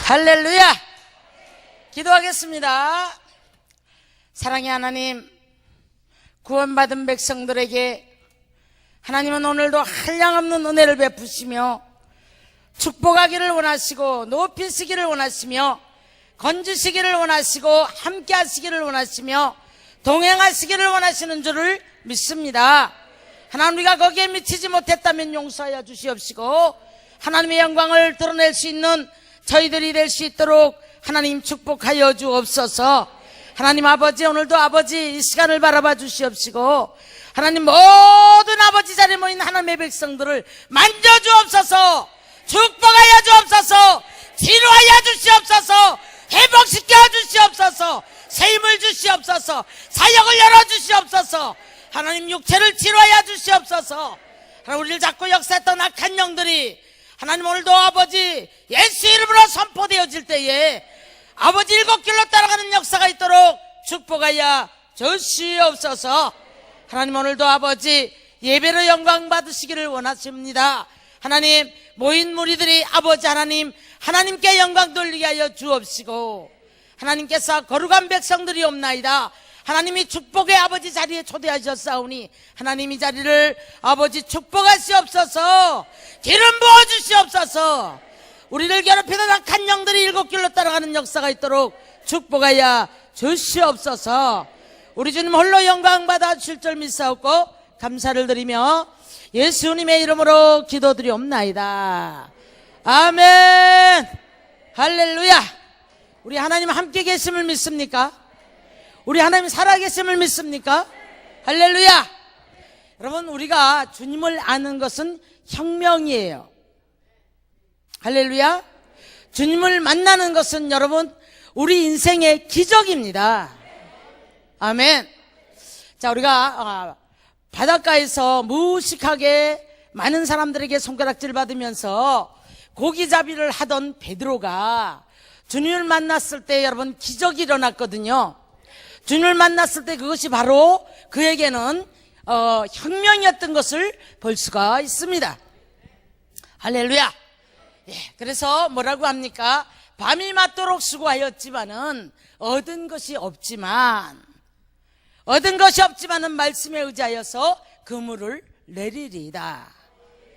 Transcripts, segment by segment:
할렐루야! 기도하겠습니다. 사랑의 하나님, 구원받은 백성들에게 하나님은 오늘도 한량없는 은혜를 베푸시며 축복하기를 원하시고 높이시기를 원하시며 건지시기를 원하시고 함께 하시기를 원하시며 동행하시기를 원하시는 줄을 믿습니다. 하나님, 우리가 거기에 미치지 못했다면 용서하여 주시옵시고 하나님의 영광을 드러낼 수 있는 저희들이 될 수 있도록 하나님 축복하여 주옵소서. 하나님 아버지, 오늘도 아버지 이 시간을 바라봐 주시옵시고 하나님 모든 아버지 자리에 모인 하나님의 백성들을 만져주옵소서. 축복하여 주옵소서. 치료하여 주시옵소서. 회복시켜 주시옵소서. 새 힘을 주시옵소서. 사역을 열어주시옵소서. 하나님 육체를 치료하여 주시옵소서. 하나님, 우리를 자꾸 역사했던 악한 영들이 하나님 오늘도 아버지 예수 이름으로 선포되어질 때에 아버지 일곱 길로 따라가는 역사가 있도록 축복하여 주시옵소서. 하나님, 오늘도 아버지 예배로 영광 받으시기를 원하십니다. 하나님, 모인 무리들이 아버지 하나님 하나님께 영광 돌리게 하여 주옵시고 하나님께서 거룩한 백성들이 없나이다. 하나님이 축복의 아버지 자리에 초대하셨사오니 하나님 이 자리를 아버지 축복하시옵소서. 기름 부어주시옵소서. 우리를 괴롭히는 악한 영들이 일곱 길로 따라가는 역사가 있도록 축복하여 주시옵소서. 우리 주님 홀로 영광 받아 주실 줄 믿사옵고 감사를 드리며 예수님의 이름으로 기도드리옵나이다. 아멘. 할렐루야. 우리 하나님 함께 계심을 믿습니까? 우리 하나님 살아계심을 믿습니까? 할렐루야. 여러분, 우리가 주님을 아는 것은 혁명이에요. 할렐루야. 주님을 만나는 것은 여러분 우리 인생의 기적입니다. 아멘. 자, 우리가 바닷가에서 무식하게 많은 사람들에게 손가락질 받으면서 고기잡이를 하던 베드로가 주님을 만났을 때 여러분 기적이 일어났거든요. 주님을 만났을 때 그것이 바로 그에게는 혁명이었던 것을 볼 수가 있습니다. 할렐루야. 예, 그래서 뭐라고 합니까? 밤이 맞도록 수고하였지만은 얻은 것이 없지만은 말씀에 의지하여서 그물을 내리리이다.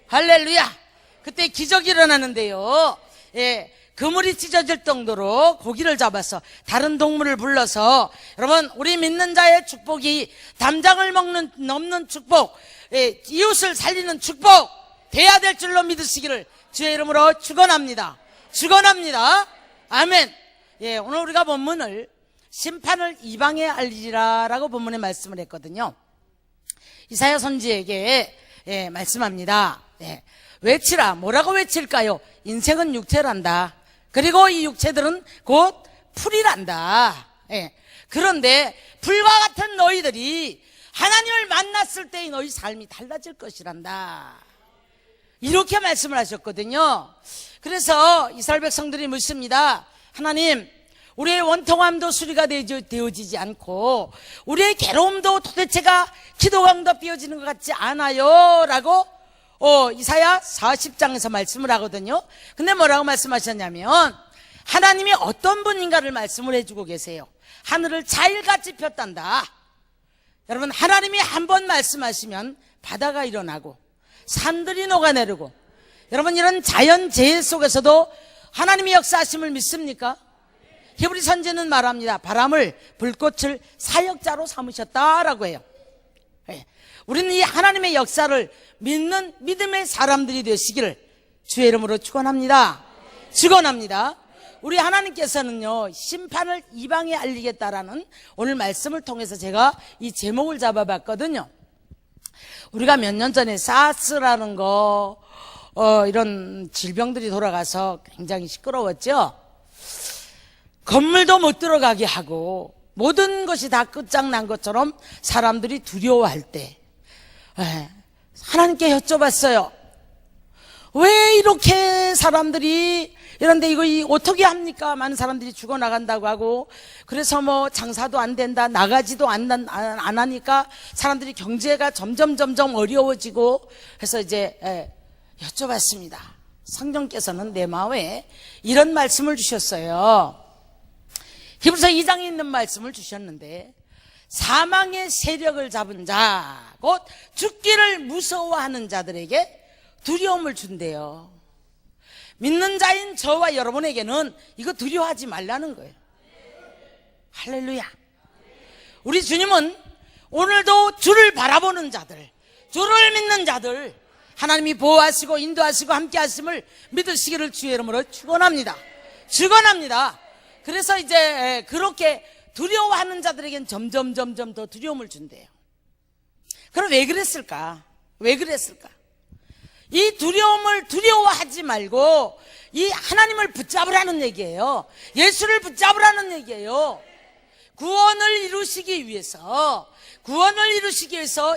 할렐루야. 그때 기적이 일어나는데요. 예, 그물이 찢어질 정도로 고기를 잡아서 다른 동물을 불러서 여러분, 우리 믿는 자의 축복이 담장을 넘는 축복, 예, 이웃을 살리는 축복 돼야 될 줄로 믿으시기를 주의 이름으로 축원합니다. 축원합니다. 아멘. 예, 오늘 우리가 본문을 심판을 이방에 알리리라라고 본문에 말씀을 했거든요. 이사야 선지에게 예, 말씀합니다. 예, 외치라. 뭐라고 외칠까요? 인생은 육체란다. 그리고 이 육체들은 곧 풀이란다. 예. 그런데 불과 같은 너희들이 하나님을 만났을 때의 너희 삶이 달라질 것이란다. 이렇게 말씀을 하셨거든요. 그래서 이스라엘 백성들이 묻습니다. 하나님, 우리의 원통함도 수리가 되어지지 않고 우리의 괴로움도 도대체가 기도가 응답되어지는 것 같지 않아요 라고 이사야 40장에서 말씀을 하거든요. 근데 뭐라고 말씀하셨냐면 하나님이 어떤 분인가를 말씀을 해주고 계세요. 하늘을 자일같이 폈단다. 여러분, 하나님이 한번 말씀하시면 바다가 일어나고 산들이 녹아내리고, 여러분 이런 자연재해 속에서도 하나님의 역사하심을 믿습니까? 히브리 선지는 말합니다. 바람을 불꽃을 사역자로 삼으셨다라고 해요. 네. 우리는 이 하나님의 역사를 믿는 믿음의 사람들이 되시기를 주의 이름으로 축원합니다. 축원합니다. 우리 하나님께서는요, 심판을 이방에 알리겠다라는 오늘 말씀을 통해서 제가 이 제목을 잡아봤거든요. 우리가 몇 년 전에 사스라는 거 이런 질병들이 돌아가서 굉장히 시끄러웠죠. 건물도 못 들어가게 하고 모든 것이 다 끝장난 것처럼 사람들이 두려워할 때 하나님께 여쭤봤어요. 왜 이렇게 사람들이 이런데 이거 어떻게 합니까? 많은 사람들이 죽어나간다고 하고, 그래서 뭐 장사도 안 된다, 나가지도 안 하니까 사람들이 경제가 점점 어려워지고 해서 이제 여쭤봤습니다. 성령께서는 내 마음에 이런 말씀을 주셨어요. 히브리서 2장에 있는 말씀을 주셨는데, 사망의 세력을 잡은 자, 곧 죽기를 무서워하는 자들에게 두려움을 준대요. 믿는 자인 저와 여러분에게는 이거 두려워하지 말라는 거예요. 할렐루야. 우리 주님은 오늘도 주를 바라보는 자들, 주를 믿는 자들, 하나님이 보호하시고 인도하시고 함께 하심을 믿으시기를 주의 이름으로 축원합니다. 축원합니다. 그래서 이제 그렇게 두려워하는 자들에겐 점점 더 두려움을 준대요. 그럼 왜 그랬을까? 왜 그랬을까? 이 두려움을 두려워하지 말고 이 하나님을 붙잡으라는 얘기예요. 예수를 붙잡으라는 얘기예요. 구원을 이루시기 위해서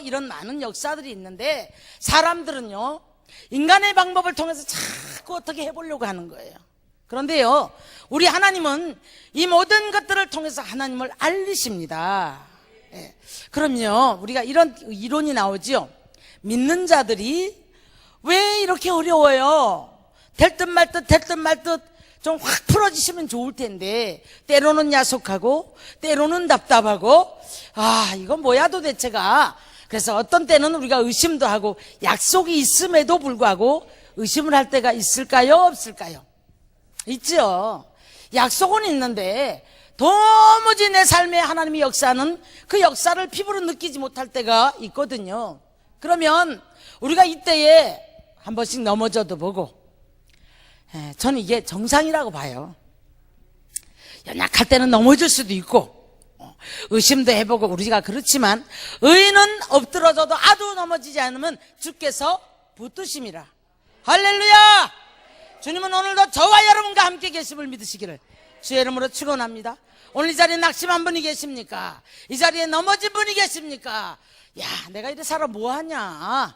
이런 많은 역사들이 있는데, 사람들은요 인간의 방법을 통해서 자꾸 어떻게 해보려고 하는 거예요. 그런데요, 우리 하나님은 이 모든 것들을 통해서 하나님을 알리십니다. 예. 그럼요, 우리가 이런 이론이 나오죠. 믿는 자들이 왜 이렇게 어려워요? 될 듯 말 듯 좀 확 풀어지시면 좋을 텐데, 때로는 야속하고 때로는 답답하고, 이건 뭐야 도대체가. 그래서 어떤 때는 우리가 의심도 하고, 약속이 있음에도 불구하고 의심을 할 때가 있을까요? 없을까요? 있죠. 약속은 있는데 도무지 내 삶에 하나님이 역사하는 그 역사를 피부로 느끼지 못할 때가 있거든요. 그러면 우리가 이때에 한 번씩 넘어져도 보고, 저는 이게 정상이라고 봐요. 연약할 때는 넘어질 수도 있고 의심도 해보고 우리가 그렇지만, 의인은 엎드러져도 아두 넘어지지 않으면 주께서 붙드심이라. 할렐루야. 주님은 오늘도 저와 여러분과 함께 계심을 믿으시기를 주의 이름으로 축원합니다. 오늘 이 자리에 낙심한 분이 계십니까? 이 자리에 넘어진 분이 계십니까? 야, 내가 이래 살아 뭐하냐?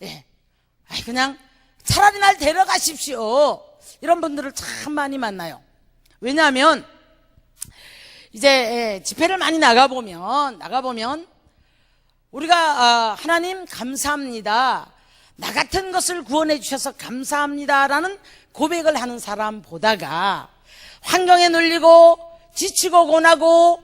예, 그냥 차라리 날 데려가십시오. 이런 분들을 참 많이 만나요. 왜냐하면 이제 집회를 많이 나가보면 우리가 하나님 감사합니다, 나 같은 것을 구원해 주셔서 감사합니다라는 고백을 하는 사람보다가 환경에 눌리고 지치고 고나고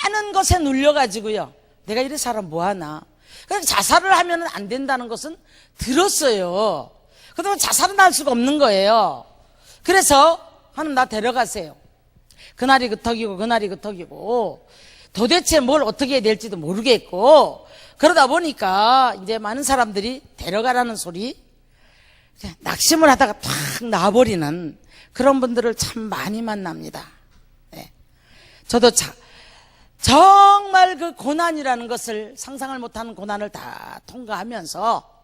많은 것에 눌려가지고요, 내가 이래 살아 뭐하나, 그냥 자살을 하면 안 된다는 것은 들었어요. 그러면 자살은 할 수가 없는 거예요. 그래서 하나님 나 데려가세요. 그날이 그턱이고 도대체 뭘 어떻게 해야 될지도 모르겠고, 그러다 보니까 이제 많은 사람들이 데려가라는 소리, 낙심을 하다가 탁 나와버리는 그런 분들을 참 많이 만납니다. 네. 저도 정말 그 고난이라는 것을, 상상을 못하는 고난을 다 통과하면서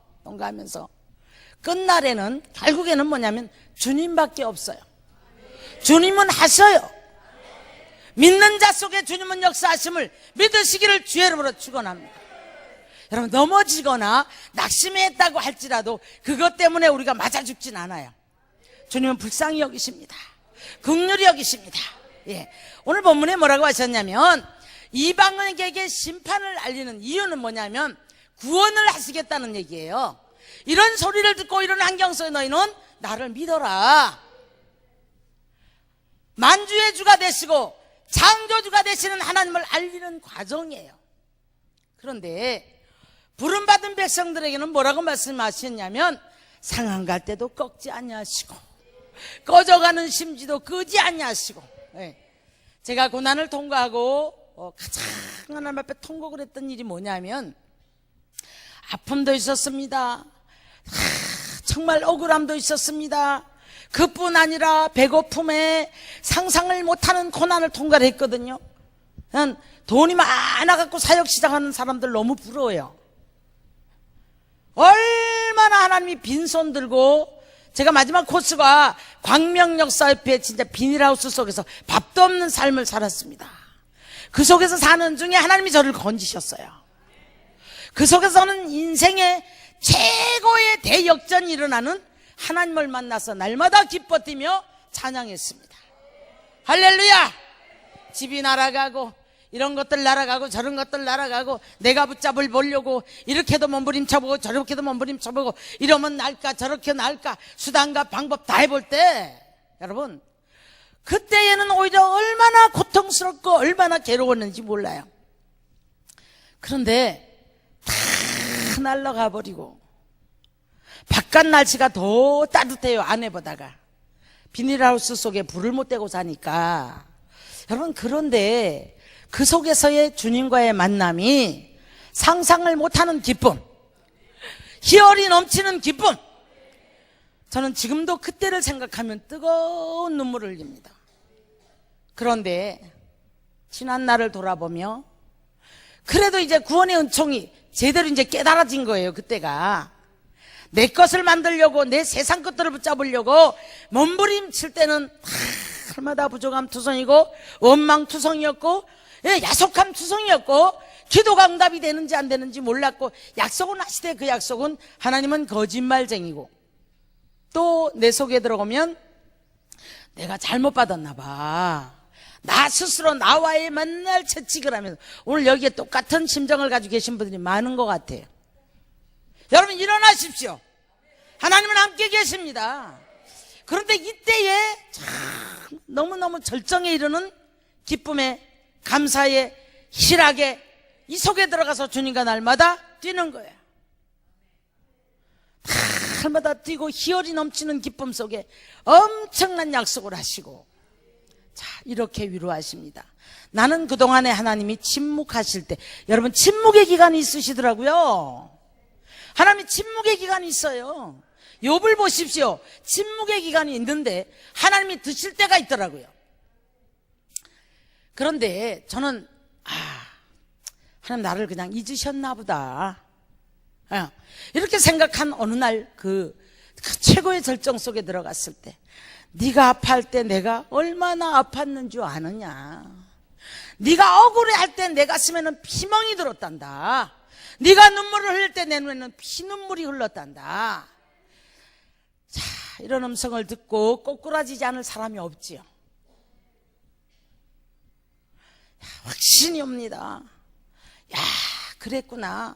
끝날에는 결국에는 뭐냐면 주님밖에 없어요. 주님은 하셔요. 믿는 자 속에 주님은 역사하심을 믿으시기를 주의 이름으로 축원합니다. 여러분, 넘어지거나 낙심했다고 할지라도 그것 때문에 우리가 맞아 죽진 않아요. 주님은 불쌍히 여기십니다. 긍휼히 여기십니다. 예. 오늘 본문에 뭐라고 하셨냐면, 이방인에게 심판을 알리는 이유는 뭐냐면 구원을 하시겠다는 얘기예요. 이런 소리를 듣고 이런 환경 속에 너희는 나를 믿어라. 만주의 주가 되시고 창조주가 되시는 하나님을 알리는 과정이에요. 그런데 부름받은 백성들에게는 뭐라고 말씀하셨냐면, 상한 때도 꺾지 아니하시고 꺼져가는 심지도 끄지 아니하시고. 제가 고난을 통과하고 가장 하나님 앞에 통곡을 했던 일이 뭐냐면, 아픔도 있었습니다. 정말 억울함도 있었습니다. 그뿐 아니라 배고픔에 상상을 못하는 고난을 통과를 했거든요. 난 돈이 많아갖고 사역 시작하는 사람들 너무 부러워요. 얼마나 하나님이 빈손 들고, 제가 마지막 코스가 광명역사협회 진짜 비닐하우스 속에서 밥도 없는 삶을 살았습니다. 그 속에서 사는 중에 하나님이 저를 건지셨어요. 그 속에서는 인생의 최고의 대역전이 일어나는 하나님을 만나서 날마다 기뻐 뛰며 찬양했습니다. 할렐루야. 집이 날아가고 이런 것들 날아가고 저런 것들 날아가고 내가 붙잡을 보려고 이렇게도 몸부림쳐보고 저렇게도 몸부림쳐보고 이러면 날까 저렇게 날까 수단과 방법 다 해볼 때 여러분 그때에는 오히려 얼마나 고통스럽고 얼마나 괴로웠는지 몰라요. 그런데 다 날아가 버리고 바깥 날씨가 더 따뜻해요. 아내보다가 비닐하우스 속에 불을 못 떼고 사니까. 여러분 그런데 그 속에서의 주님과의 만남이 상상을 못하는 기쁨, 희열이 넘치는 기쁨. 저는 지금도 그때를 생각하면 뜨거운 눈물을 흘립니다. 그런데 지난 날을 돌아보며 그래도 이제 구원의 은총이 제대로 이제 깨달아진 거예요. 그때가 내 것을 만들려고 내 세상 것들을 붙잡으려고 몸부림칠 때는 날마다 부족함 투성이고 원망 투성이었고 야속함 투성이었고 기도가 응답이 되는지 안 되는지 몰랐고 약속은 하시되 그 약속은 하나님은 거짓말쟁이고 또 내 속에 들어오면 내가 잘못 받았나 봐. 나 스스로 나와의 맨날 채찍을 하면서 오늘 여기에 똑같은 심정을 가지고 계신 분들이 많은 것 같아요. 여러분 일어나십시오. 하나님은 함께 계십니다. 그런데 이때에 참 너무너무 절정에 이르는 기쁨에 감사에 희락에 이 속에 들어가서 주님과 날마다 뛰는 거예요. 날마다 뛰고 희열이 넘치는 기쁨 속에 엄청난 약속을 하시고 자 이렇게 위로하십니다. 나는 그동안에 하나님이 침묵하실 때 여러분 침묵의 기간이 있으시더라고요. 하나님이 침묵의 기간이 있어요. 욥을 보십시오. 침묵의 기간이 있는데 하나님이 드실 때가 있더라고요. 그런데 저는 하나님 나를 그냥 잊으셨나 보다 이렇게 생각한 어느 날 그 최고의 절정 속에 들어갔을 때 네가 아파할 때 내가 얼마나 아팠는 줄 아느냐. 네가 억울해할 때 내 가슴에는 피멍이 들었단다. 네가 눈물을 흘릴 때 내 눈에는 피눈물이 흘렀단다. 자, 이런 음성을 듣고 꼬꾸라지지 않을 사람이 없지요. 확신이 옵니다. 야, 그랬구나.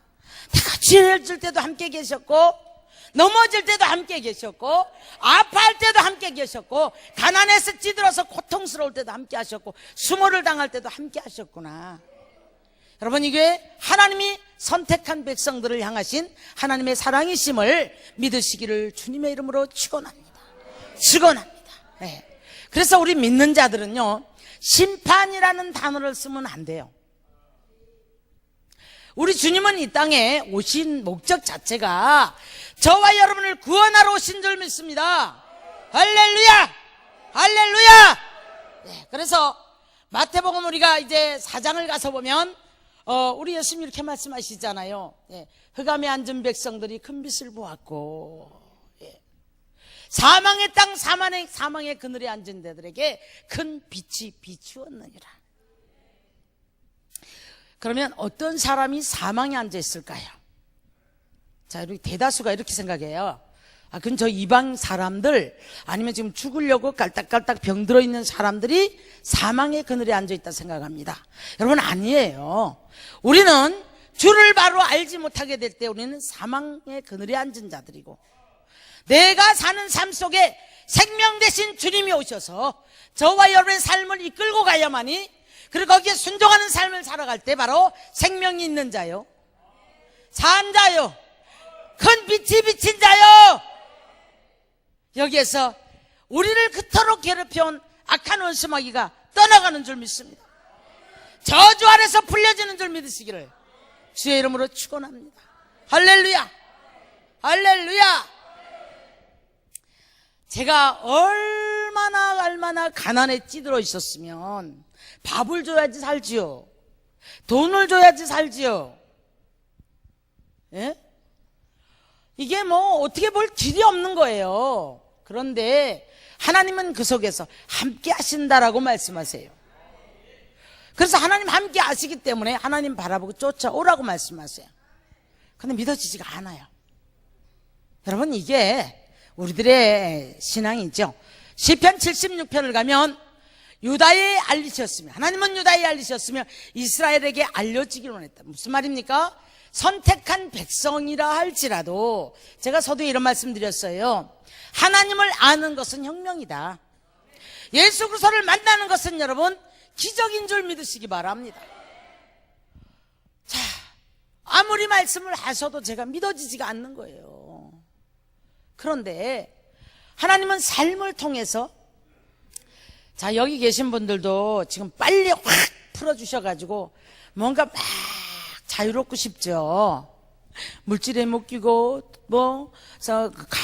내가 죄질 때도 함께 계셨고 넘어질 때도 함께 계셨고 아파할 때도 함께 계셨고 가난해서 찌들어서 고통스러울 때도 함께 하셨고 수모를 당할 때도 함께 하셨구나. 여러분 이게 하나님이 선택한 백성들을 향하신 하나님의 사랑이심을 믿으시기를 주님의 이름으로 축원합니다. 축원합니다. 네. 그래서 우리 믿는 자들은요 심판이라는 단어를 쓰면 안 돼요. 우리 주님은 이 땅에 오신 목적 자체가 저와 여러분을 구원하러 오신 줄 믿습니다. 할렐루야! 할렐루야! 네, 그래서 마태복음 우리가 이제 4장을 가서 보면 우리 예수님 이렇게 말씀하시잖아요. 예, 흑암에 앉은 백성들이 큰 빛을 보았고 사망의 땅 사망의 그늘에 앉은 자들에게 큰 빛이 비추었느니라. 그러면 어떤 사람이 사망에 앉아 있을까요? 자, 우리 대다수가 이렇게 생각해요. 그건 저 이방 사람들 아니면 지금 죽으려고 깔딱깔딱 병들어 있는 사람들이 사망의 그늘에 앉아 있다 생각합니다. 여러분 아니에요. 우리는 주를 바로 알지 못하게 될 때 우리는 사망의 그늘에 앉은 자들이고 내가 사는 삶 속에 생명 대신 주님이 오셔서 저와 여러분의 삶을 이끌고 가야만이 그리고 거기에 순종하는 삶을 살아갈 때 바로 생명이 있는 자요 산 자요 큰 빛이 비친 자요 여기에서 우리를 그토록 괴롭혀온 악한 원수마귀가 떠나가는 줄 믿습니다. 저주 아래서 풀려지는 줄 믿으시기를 주의 이름으로 축원합니다. 할렐루야 할렐루야. 제가 얼마나 가난에 찌들어 있었으면 밥을 줘야지 살지요. 돈을 줘야지 살지요. 예? 이게 뭐 어떻게 볼 길이 없는 거예요. 그런데 하나님은 그 속에서 함께 하신다라고 말씀하세요. 그래서 하나님 함께 하시기 때문에 하나님 바라보고 쫓아오라고 말씀하세요. 근데 믿어지지가 않아요. 여러분 이게 우리들의 신앙이죠. 시편 76편을 가면 유다에 알리셨으며, 하나님은 유다에 알리셨으며 이스라엘에게 알려지기를 원했다. 무슨 말입니까? 선택한 백성이라 할지라도, 제가 서두에 이런 말씀 드렸어요. 하나님을 아는 것은 혁명이다. 예수 그리스도를 만나는 것은 여러분 기적인 줄 믿으시기 바랍니다. 자, 아무리 말씀을 하셔도 제가 믿어지지가 않는 거예요. 그런데 하나님은 삶을 통해서, 자, 여기 계신 분들도 지금 빨리 확 풀어주셔가지고 뭔가 막 자유롭고 싶죠. 물질에 묶이고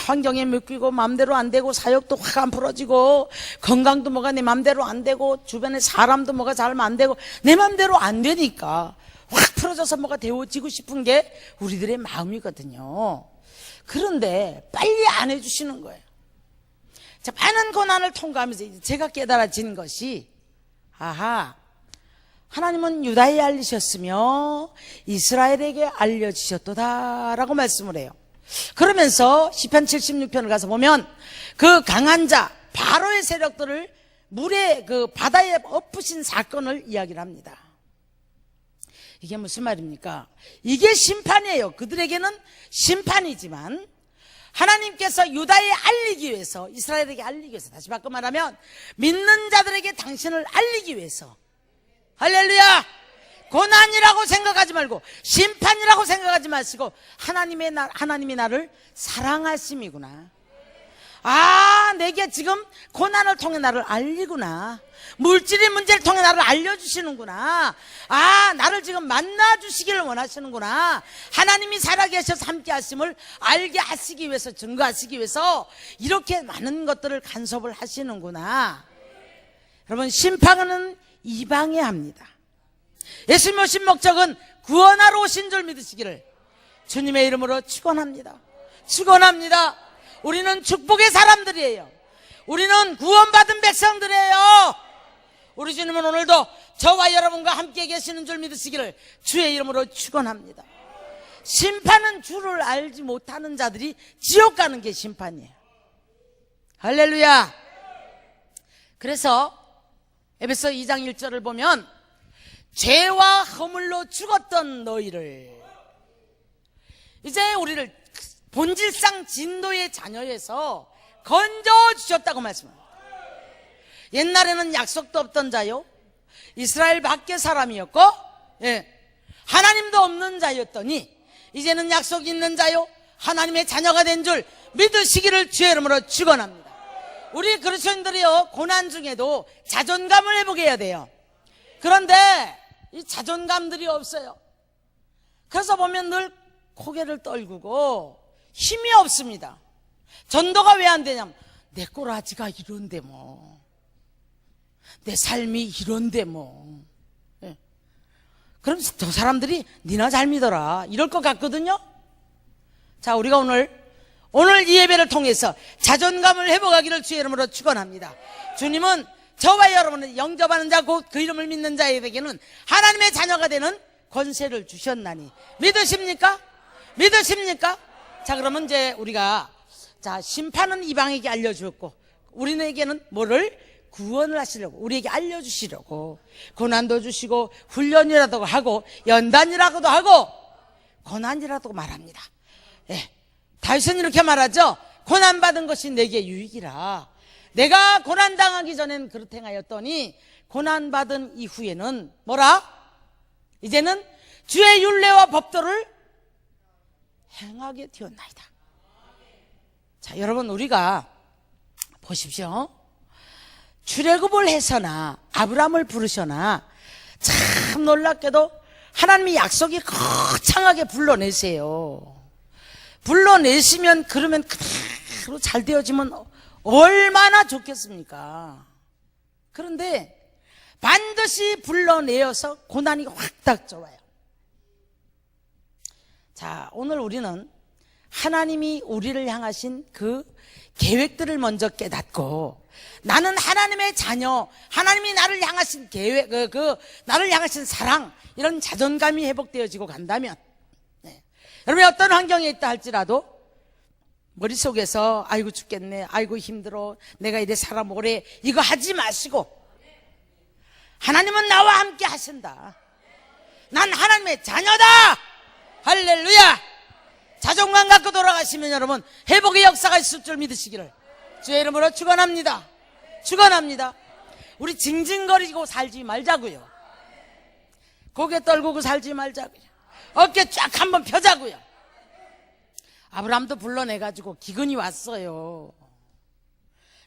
환경에 묶이고 마음대로 안 되고 사역도 확 안 풀어지고 건강도 뭐가 내 마음대로 안 되고 주변에 사람도 뭐가 잘 안 되고 내 마음대로 안 되니까 확 풀어져서 뭐가 되어지고 싶은 게 우리들의 마음이거든요. 그런데 빨리 안 해주시는 거예요. 자, 많은 고난을 통과하면서 제가 깨달아진 것이, 아하, 하나님은 유다에 알리셨으며 이스라엘에게 알려지셨도다 라고 말씀을 해요. 그러면서 시편 76편을 가서 보면 그 강한 자 바로의 세력들을 물에 그 바다에 엎으신 사건을 이야기를 합니다. 이게 무슨 말입니까? 이게 심판이에요. 그들에게는 심판이지만 하나님께서 유다에 알리기 위해서, 이스라엘에게 알리기 위해서, 다시 바꿔 말하면 믿는 자들에게 당신을 알리기 위해서, 할렐루야! 고난이라고 생각하지 말고 심판이라고 생각하지 마시고 하나님이 나를 사랑하심이구나. 아, 내게 지금 고난을 통해 나를 알리구나. 물질의 문제를 통해 나를 알려주시는구나. 아, 나를 지금 만나주시기를 원하시는구나. 하나님이 살아계셔서 함께 하심을 알게 하시기 위해서, 증거하시기 위해서 이렇게 많은 것들을 간섭을 하시는구나. 여러분, 심판은 이방에 합니다. 예수님 오신 목적은 구원하러 오신 줄 믿으시기를 주님의 이름으로 축원합니다. 축원합니다. 우리는 축복의 사람들이에요. 우리는 구원받은 백성들이에요. 우리 주님은 오늘도 저와 여러분과 함께 계시는 줄 믿으시기를 주의 이름으로 축원합니다. 심판은 주를 알지 못하는 자들이 지옥 가는 게 심판이에요. 할렐루야. 그래서 에베소 2장 1절을 보면 죄와 허물로 죽었던 너희를 이제 우리를 본질상 진노의 자녀에서 건져주셨다고 말씀합니다. 옛날에는 약속도 없던 자요, 이스라엘 밖의 사람이었고, 하나님도 없는 자였더니 이제는 약속이 있는 자요, 하나님의 자녀가 된 줄 믿으시기를 주의 이름으로 축원합니다. 우리 그리스도인들이요, 고난 중에도 자존감을 회복해야 돼요. 그런데 이 자존감들이 없어요. 그래서 보면 늘 고개를 떨구고 힘이 없습니다. 전도가 왜 안 되냐면 내 꼬라지가 이런데 뭐, 내 삶이 이런데 뭐. 그럼 저 사람들이 니나 잘 믿어라 이럴 것 같거든요. 자, 우리가 오늘 이 예배를 통해서 자존감을 회복하기를 주의 이름으로 축원합니다. 주님은 저와 여러분을 영접하는 자, 곧 그 이름을 믿는 자에게는 하나님의 자녀가 되는 권세를 주셨나니 믿으십니까? 믿으십니까? 자, 그러면 이제 우리가, 자, 심판은 이방에게 알려주었고 우리에게는 뭐를? 구원을 하시려고, 우리에게 알려주시려고 고난도 주시고 훈련이라도 하고 연단이라고도 하고 고난이라도 말합니다. 다윗은 이렇게 말하죠. 고난받은 것이 내게 유익이라. 내가 고난당하기 전엔 그렇게 행하였더니 고난받은 이후에는 뭐라? 이제는 주의 율례와 법도를 행하게 되었나이다. 자, 여러분, 우리가 보십시오. 출애굽을 해서나 아브라함을 부르셔나 참 놀랍게도 하나님이 약속이 거창하게 불러내세요. 불러내시면, 그러면 그대로 잘 되어지면 얼마나 좋겠습니까? 그런데 반드시 불러내어서 고난이 확 닥쳐와요. 자, 오늘 우리는 하나님이 우리를 향하신 그 계획들을 먼저 깨닫고, 나는 하나님의 자녀, 하나님이 나를 향하신 계획, 나를 향하신 사랑, 이런 자존감이 회복되어지고 간다면, 여러분이 어떤 환경에 있다 할지라도 머릿속에서 아이고 죽겠네, 아이고 힘들어, 내가 이래 살아보래, 이거 하지 마시고 하나님은 나와 함께 하신다. 난 하나님의 자녀다. 할렐루야. 자존감 갖고 돌아가시면 여러분 회복의 역사가 있을 줄 믿으시기를 주의 이름으로 축원합니다. 축원합니다. 우리 징징거리고 살지 말자고요. 고개 떨구고 살지 말자고요. 어깨 쫙 한번 펴자고요. 아브라함도 불러내가지고 기근이 왔어요.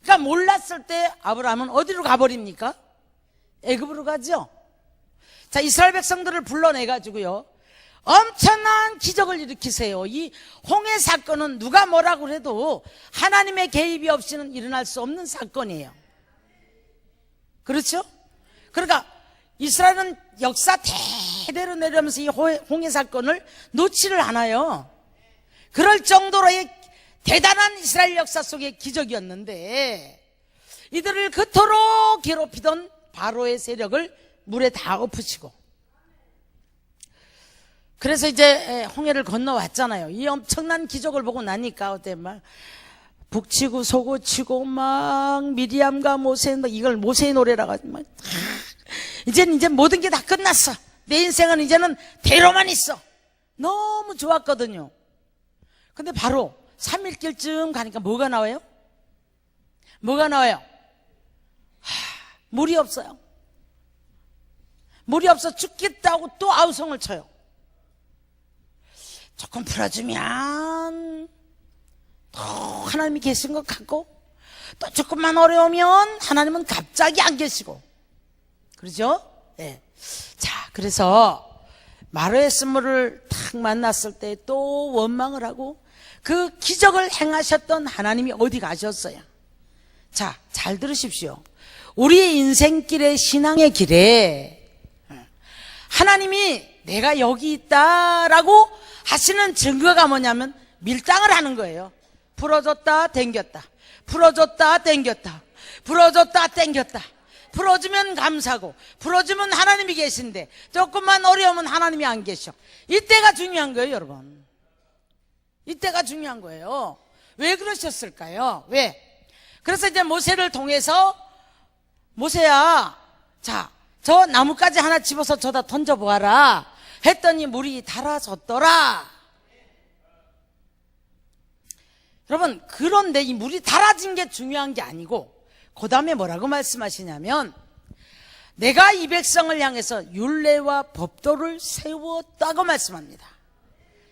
그러니까 몰랐을 때 아브라함은 어디로 가버립니까? 애굽으로 가죠. 자, 이스라엘 백성들을 불러내가지고요 엄청난 기적을 일으키세요. 이 홍해 사건은 누가 뭐라고 해도 하나님의 개입이 없이는 일어날 수 없는 사건이에요. 그렇죠? 그러니까 이스라엘은 역사 대대로 내려오면서 이 홍해 사건을 놓지를 않아요. 그럴 정도로의 대단한 이스라엘 역사 속의 기적이었는데 이들을 그토록 괴롭히던 바로의 세력을 물에 다 엎으시고 그래서 이제 홍해를 건너왔잖아요. 이 엄청난 기적을 보고 나니까 어때 막 북치고 소고치고 막 미리암과 모세 이걸 모세의 노래라고 하지 막 이제 모든 게 다 끝났어. 내 인생은 이제는 대로만 있어. 너무 좋았거든요. 근데 바로 3일길쯤 가니까 뭐가 나와요? 뭐가 나와요? 물이 없어요. 물이 없어 죽겠다고 또 아우성을 쳐요. 조금 풀어주면 또 하나님이 계신 것 같고 또 조금만 어려우면 하나님은 갑자기 안 계시고 그러죠? 네. 자, 그래서 마르의 쓴물을 탁 만났을 때 또 원망을 하고 그 기적을 행하셨던 하나님이 어디 가셨어요? 자, 잘 들으십시오. 우리의 인생길의 신앙의 길에 하나님이 내가 여기 있다라고 하시는 증거가 뭐냐면 밀당을 하는 거예요. 풀어줬다 땡겼다 풀어줬다 땡겼다 풀어줬다 땡겼다 풀어주면 감사고 풀어주면 하나님이 계신데 조금만 어려우면 하나님이 안 계셔. 이때가 중요한 거예요 여러분. 이때가 중요한 거예요. 왜 그러셨을까요? 왜? 그래서 이제 모세를 통해서 모세야 자, 저 나뭇가지 하나 집어서 저다 던져보아라 했더니 물이 달아졌더라. 여러분 그런데 이 물이 달아진 게 중요한 게 아니고 그 다음에 뭐라고 말씀하시냐면 내가 이 백성을 향해서 율례와 법도를 세웠다고 말씀합니다.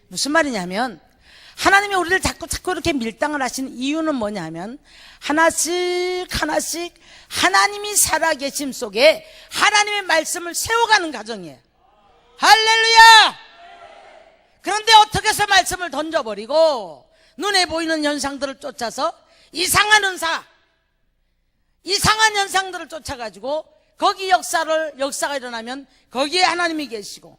무슨 말이냐면 하나님이 우리를 자꾸 이렇게 밀당을 하시는 이유는 뭐냐면 하나씩 하나님이 살아계심 속에 하나님의 말씀을 세워가는 과정이에요. 할렐루야. 그런데 어떻게 해서 말씀을 던져버리고 눈에 보이는 현상들을 쫓아서 이상한 현상들을 쫓아가지고 거기 역사가 일어나면 거기에 하나님이 계시고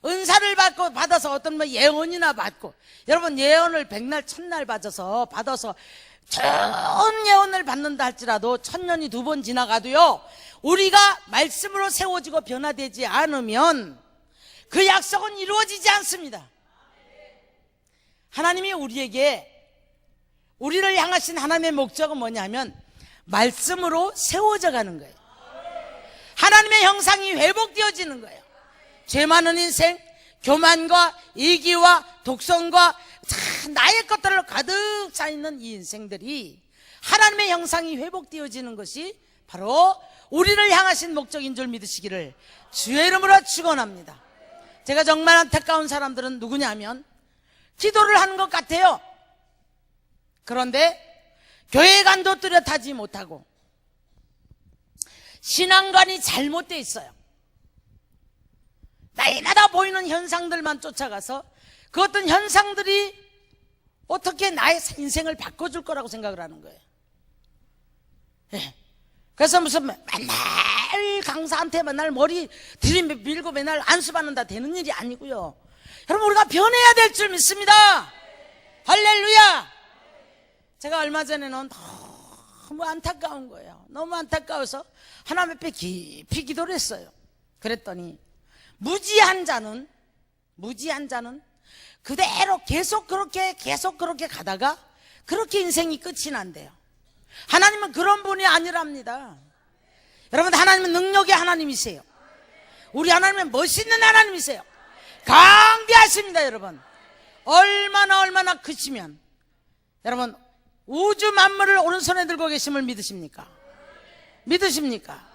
은사를 받아서 어떤 예언이나 받고 여러분 예언을 100날 1000날 받아서 좋은 예언을 받는다 할지라도 1000년이 2번 지나가도요 우리가 말씀으로 세워지고 변화되지 않으면 그 약속은 이루어지지 않습니다. 하나님이 우리를 향하신 하나님의 목적은 뭐냐면 말씀으로 세워져 가는 거예요. 하나님의 형상이 회복되어지는 거예요. 죄 많은 인생, 교만과 이기와 독선과 나의 것들을 가득 차있는 이 인생들이 하나님의 형상이 회복되어지는 것이 바로 우리를 향하신 목적인 줄 믿으시기를 주의 이름으로 축원합니다. 제가 정말 안타까운 사람들은 누구냐면 기도를 하는 것 같아요. 그런데 교회 간도 뚜렷하지 못하고 신앙관이 잘못되어 있어요. 날마다 보이는 현상들만 쫓아가서 그 어떤 현상들이 어떻게 나의 인생을 바꿔줄 거라고 생각을 하는 거예요. 네. 그래서 무슨 맨날 강사한테 맨날 머리 들이밀고 맨날 안수받는다 되는 일이 아니고요. 여러분 우리가 변해야 될 줄 믿습니다. 할렐루야. 제가 얼마 전에는 너무 안타까운 거예요. 너무 안타까워서 하나님 앞에 깊이 기도를 했어요. 그랬더니 무지한 자는 그대로 계속 그렇게 가다가 그렇게 인생이 끝이 난대요. 하나님은 그런 분이 아니랍니다. 여러분, 하나님은 능력의 하나님이세요. 우리 하나님은 멋있는 하나님이세요. 강대하십니다. 여러분, 얼마나 크시면, 여러분, 우주 만물을 오른손에 들고 계심을 믿으십니까? 믿으십니까?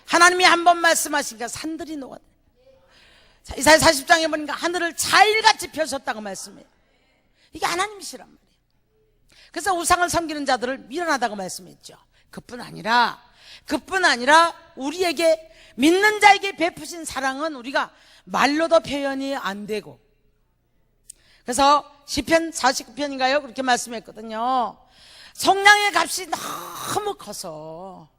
하나님이 한 번 말씀하시니까 산들이 녹아. 이사야 40장에 보니까 하늘을 자일같이 펴셨다고 말씀해요. 이게 하나님이시란 말이에요. 그래서 우상을 섬기는 자들을 미련하다고 말씀했죠. 그뿐 아니라 우리에게, 믿는 자에게 베푸신 사랑은 우리가 말로도 표현이 안 되고, 그래서 시편 49편인가요? 그렇게 말씀했거든요. 속량의 값이 너무 커서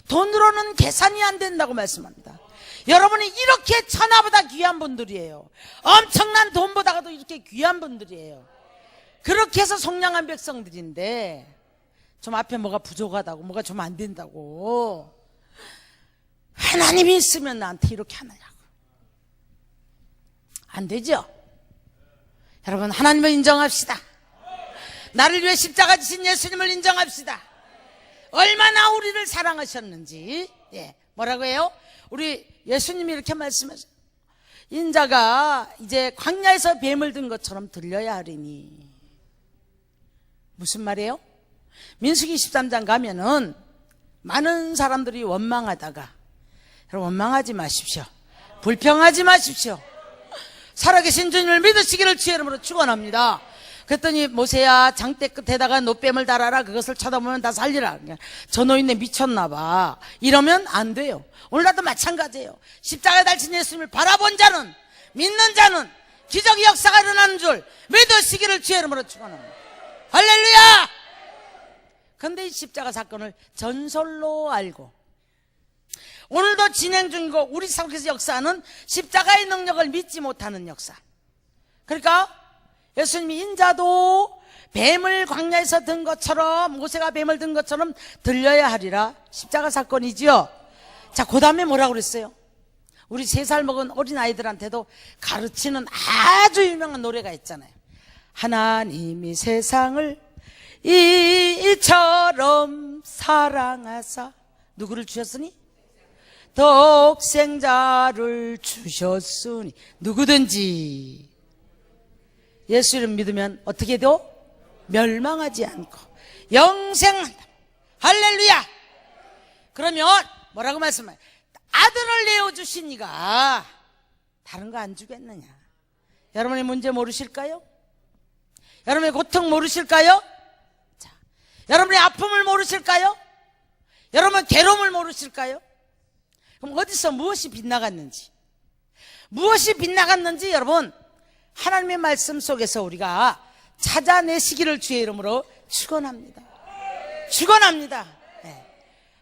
돈으로는 계산이 안 된다고 말씀합니다. 여러분이 이렇게 천하보다 귀한 분들이에요. 엄청난 돈보다도 이렇게 귀한 분들이에요. 그렇게 해서 속량한 백성들인데 좀 앞에 뭐가 부족하다고, 뭐가 좀 안 된다고, 하나님이 있으면 나한테 이렇게 하느냐고. 안 되죠? 여러분, 하나님을 인정합시다. 나를 위해 십자가 지신 예수님을 인정합시다. 얼마나 우리를 사랑하셨는지. 뭐라고 해요? 우리 예수님이 이렇게 말씀하세요. 인자가 이제 광야에서 뱀을 든 것처럼 들려야 하리니. 무슨 말이에요? 민수기 13장 가면은 많은 사람들이 원망하다가, 여러분, 원망하지 마십시오. 불평하지 마십시오. 살아계신 주님을 믿으시기를 주의 이름으로 축원합니다. 그랬더니 모세야, 장대 끝에다가 노뱀을 달아라. 그것을 쳐다보면 다 살리라. 저 노인네 미쳤나 봐. 이러면 안 돼요. 오늘날도 마찬가지예요. 십자가에 달친 예수님을 바라본 자는, 믿는 자는 기적의 역사가 일어나는 줄 믿으시기를 주의 이름으로 축원합니다. 할렐루야! 그런데 이 십자가 사건을 전설로 알고 오늘도 진행 중이고 우리 속에서 역사하는 십자가의 능력을 믿지 못하는 역사. 그러니까 예수님이 인자도 뱀을 광야에서 든 것처럼, 모세가 뱀을 든 것처럼 들려야 하리라. 십자가 사건이지요. 자, 그 다음에 뭐라고 그랬어요? 우리 3살 먹은 어린아이들한테도 가르치는 아주 유명한 노래가 있잖아요. 하나님이 세상을 이처럼 사랑하사 누구를 주셨으니? 독생자를 주셨으니. 누구든지 예수 이름 믿으면 어떻게 해도 멸망하지 않고 영생한다. 할렐루야! 그러면 뭐라고 말씀해요? 아들을 내어주시니가 다른 거 안 주겠느냐? 여러분의 문제 모르실까요? 여러분의 고통 모르실까요? 자, 여러분의 아픔을 모르실까요? 여러분 괴로움을 모르실까요? 그럼 어디서 무엇이 빗나갔는지, 여러분 하나님의 말씀 속에서 우리가 찾아내시기를 주의 이름으로 축원합니다.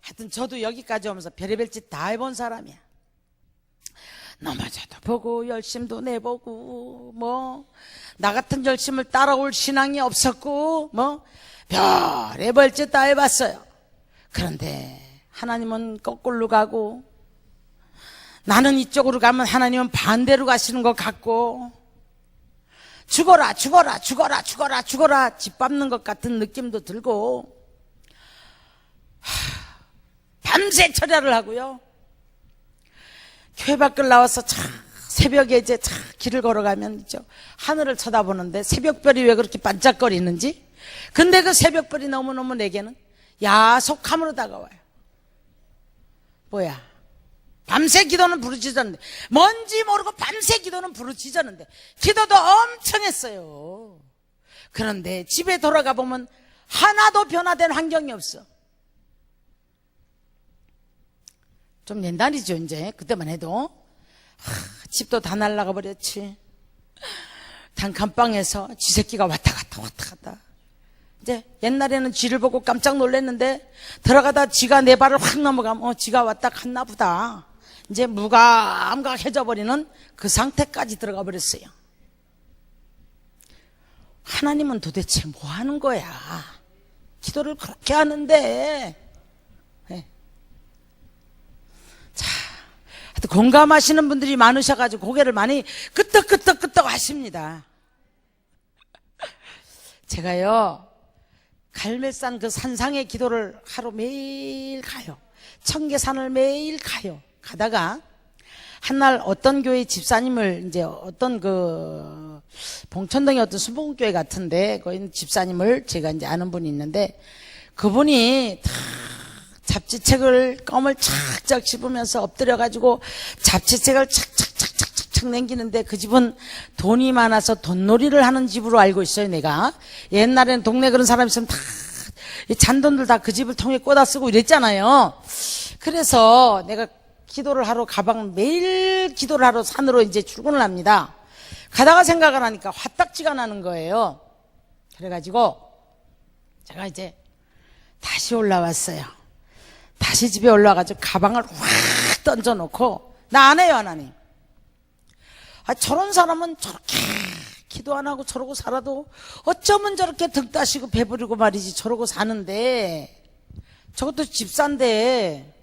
하여튼 저도 여기까지 오면서 별의별 짓 다 해본 사람이야. 넘어져도 보고 열심도 내보고 나 같은 열심을 따라올 신앙이 없었고 별의별 짓 다 해봤어요. 그런데 하나님은 거꾸로 가고 나는 이쪽으로 가면 하나님은 반대로 가시는 것 같고 죽어라 짓밟는 것 같은 느낌도 들고 밤새 철야를 하고요. 교회 밖을 나와서 새벽에 이제 길을 걸어가면 있죠. 하늘을 쳐다보는데 새벽별이 왜 그렇게 반짝거리는지. 근데 그 새벽별이 너무너무 내게는 야속함으로 다가와요. 뭐야? 밤새 기도는 부르짖었는데, 뭔지 모르고 밤새 기도는 부르짖었는데 기도도 엄청 했어요. 그런데 집에 돌아가 보면 하나도 변화된 환경이 없어. 좀 옛날이죠. 이제 그때만 해도 집도 다 날아가 버렸지. 단칸방에서 쥐 새끼가 왔다 갔다. 이제 옛날에는 쥐를 보고 깜짝 놀랐는데 들어가다 쥐가 내 발을 확 넘어가면 쥐가 왔다 갔나 보다. 이제 무감각해져 버리는 그 상태까지 들어가 버렸어요. 하나님은 도대체 뭐 하는 거야? 기도를 그렇게 하는데. 자, 하여튼 공감하시는 분들이 많으셔가지고 고개를 많이 끄떡끄떡 하십니다. 제가요 갈멜산 그 산상의 기도를 하루 매일 가요. 청계산을 매일 가요. 가다가 한날 어떤 교회 집사님을 이제 어떤 그 봉천동의 어떤 수봉교회 같은데 거기 있는 집사님을 제가 이제 아는 분이 있는데 그분이 다 잡지책을 껌을 착착 씹으면서 엎드려가지고 잡지책을 착착 남기는데 그 집은 돈이 많아서 돈놀이를 하는 집으로 알고 있어요. 내가 옛날에는 동네 그런 사람 있으면 다 잔돈들 다 그 집을 통해 꽂아 쓰고 이랬잖아요. 그래서 내가 기도를 하러 매일 기도를 하러 산으로 이제 출근을 합니다. 가다가 생각을 하니까 화딱지가 나는 거예요. 그래가지고 제가 이제 다시 올라왔어요. 다시 집에 올라와가지고 가방을 확 던져놓고 나 안 해요, 하나님. 저런 사람은 저렇게 기도 안 하고 저러고 살아도 어쩌면 저렇게 등 따시고 배부르고 말이지 저러고 사는데 저것도 집사인데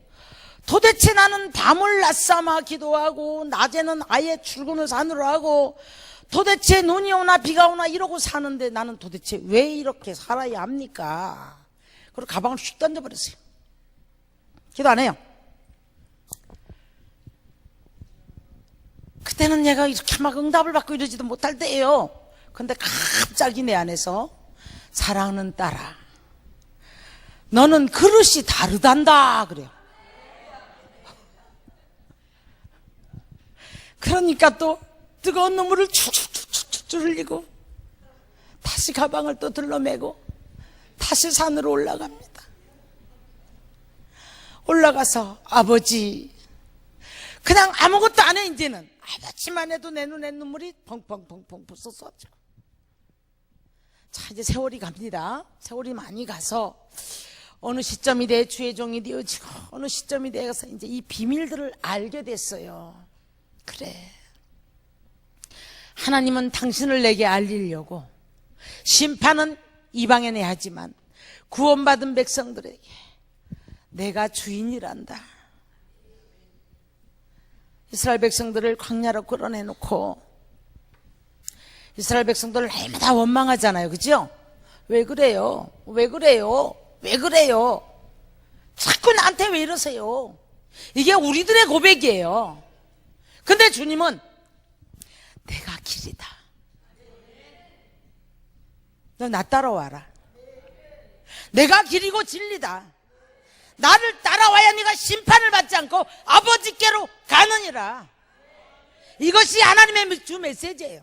도대체 나는 밤을 낮삼아 기도하고 낮에는 아예 출근을 산으로 하고 도대체 눈이 오나 비가 오나 이러고 사는데 나는 도대체 왜 이렇게 살아야 합니까? 그리고 가방을 휙 던져버렸어요. 기도 안 해요. 그때는 얘가 이렇게 막 응답을 받고 이러지도 못할 때예요. 근데 갑자기 내 안에서 사랑하는 딸아, 너는 그릇이 다르단다 그래요. 그러니까 또 뜨거운 눈물을 쭉쭉쭉쭉 흘리고 다시 가방을 또 들러매고 다시 산으로 올라갑니다. 올라가서 아버지, 그냥 아무것도 안 해. 이제는 아버지만 해도 내 눈에 눈물이 펑펑펑펑 쏟아져. 자, 이제 세월이 갑니다. 세월이 많이 가서 어느 시점이 내 주의 종이 되어지고 어느 시점이 되어서 이제 이 비밀들을 알게 됐어요. 그래, 하나님은 당신을 내게 알리려고 심판은 이방에 내하지만 구원받은 백성들에게 내가 주인이란다. 이스라엘 백성들을 광야로 끌어내놓고 이스라엘 백성들을 날마다 원망하잖아요. 그죠? 왜 그래요? 왜 그래요? 왜 그래요? 자꾸 나한테 왜 이러세요? 이게 우리들의 고백이에요. 근데 주님은 내가 길이다. 너 나 따라와라. 내가 길이고 진리다. 나를 따라와야 네가 심판을 받지 않고 아버지께로 가느니라. 이것이 하나님의 주 메시지예요.